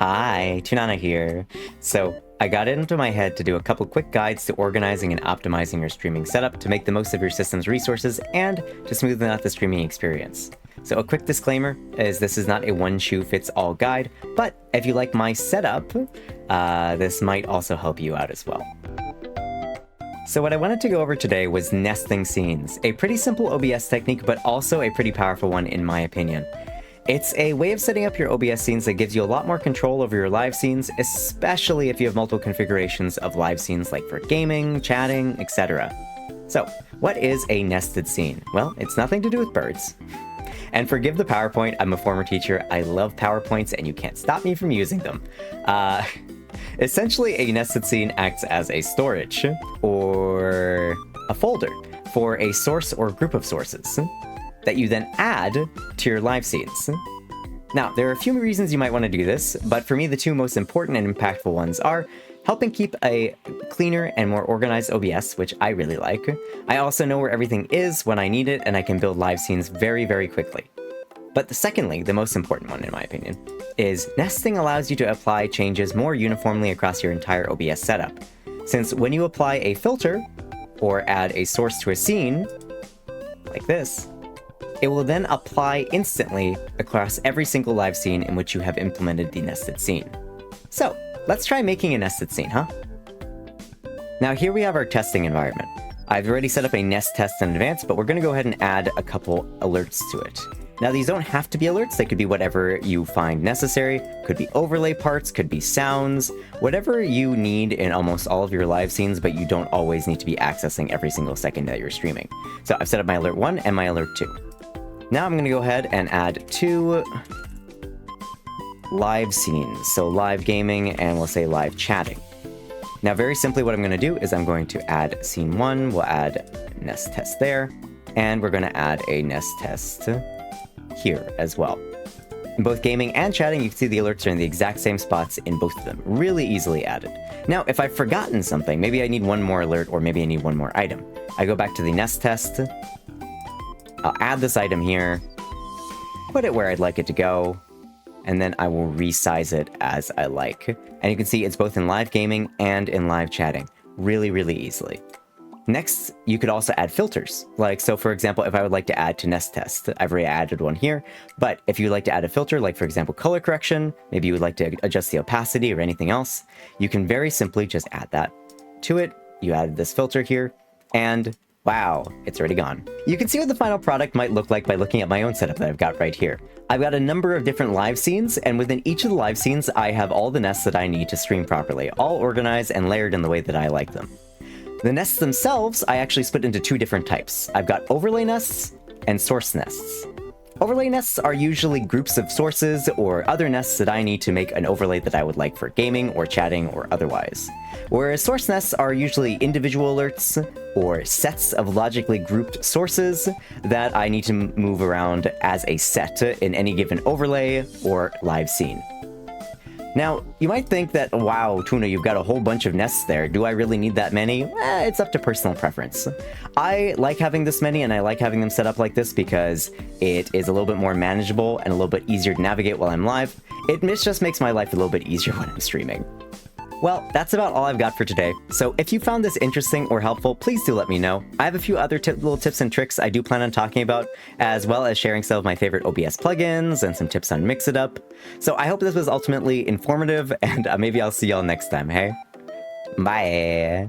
Hi, Tunana here. So, I got it into my head to do a couple quick guides to organizing and optimizing your streaming setup to make the most of your system's resources and to smoothen out the streaming experience. So a quick disclaimer is this is not a one-shoe-fits-all guide, but if you like my setup, this might also help you out as well. So what I wanted to go over today was nesting scenes, a pretty simple OBS technique, but also a pretty powerful one in my opinion. It's a way of setting up your OBS scenes that gives you a lot more control over your live scenes, especially if you have multiple configurations of live scenes like for gaming, chatting, etc. So, what is a nested scene? Well, it's nothing to do with birds. And forgive the PowerPoint, I'm a former teacher, I love PowerPoints and you can't stop me from using them. Essentially, a nested scene acts as a storage, or a folder, for a source or group of sources that you then add to your live scenes. Now, there are a few reasons you might want to do this, but for me the two most important and impactful ones are helping keep a cleaner and more organized OBS, which I really like. I also know where everything is when I need it, and I can build live scenes very, very quickly. But secondly, the most important one in my opinion, is nesting allows you to apply changes more uniformly across your entire OBS setup. Since when you apply a filter, or add a source to a scene, like this, it will then apply instantly across every single live scene in which you have implemented the nested scene. So, let's try making a nested scene, huh? Now here we have our testing environment. I've already set up a nest test in advance, but we're going to go ahead and add a couple alerts to it. Now these don't have to be alerts, they could be whatever you find necessary. Could be overlay parts, could be sounds, whatever you need in almost all of your live scenes, but you don't always need to be accessing every single second that you're streaming. So I've set up my alert 1 and my alert 2. Now I'm going to go ahead and add 2 live scenes, so live gaming and we'll say live chatting. Now very simply what I'm going to do is I'm going to add scene 1, we'll add nest test there, and we're going to add a nest test here as well. In both gaming and chatting, you can see the alerts are in the exact same spots in both of them, really easily added. Now if I've forgotten something, maybe I need one more alert or maybe I need one more item. I go back to the nest test, I'll add this item here, put it where I'd like it to go, and then I will resize it as I like. And you can see it's both in live gaming and in live chatting, really, really easily. Next, you could also add filters. Like, so for example, if I would like to add to nest test, I've already added one here, but if you'd like to add a filter, like for example, color correction, maybe you would like to adjust the opacity or anything else, you can very simply just add that to it. You added this filter here, and wow, it's already gone. You can see what the final product might look like by looking at my own setup that I've got right here. I've got a number of different live scenes, and within each of the live scenes, I have all the nests that I need to stream properly, all organized and layered in the way that I like them. The nests themselves, I actually split into 2 different types. I've got overlay nests and source nests. Overlay nests are usually groups of sources or other nests that I need to make an overlay that I would like for gaming or chatting or otherwise. Whereas source nests are usually individual alerts or sets of logically grouped sources that I need to move around as a set in any given overlay or live scene. Now, you might think that, wow, Tuna, you've got a whole bunch of nests there. Do I really need that many? It's up to personal preference. I like having this many, and I like having them set up like this because it is a little bit more manageable and a little bit easier to navigate while I'm live. It just makes my life a little bit easier when I'm streaming. Well, that's about all I've got for today. So if you found this interesting or helpful, please do let me know. I have a few other little tips and tricks I do plan on talking about, as well as sharing some of my favorite OBS plugins and some tips on Mix It Up. So I hope this was ultimately informative, and maybe I'll see y'all next time, hey? Bye!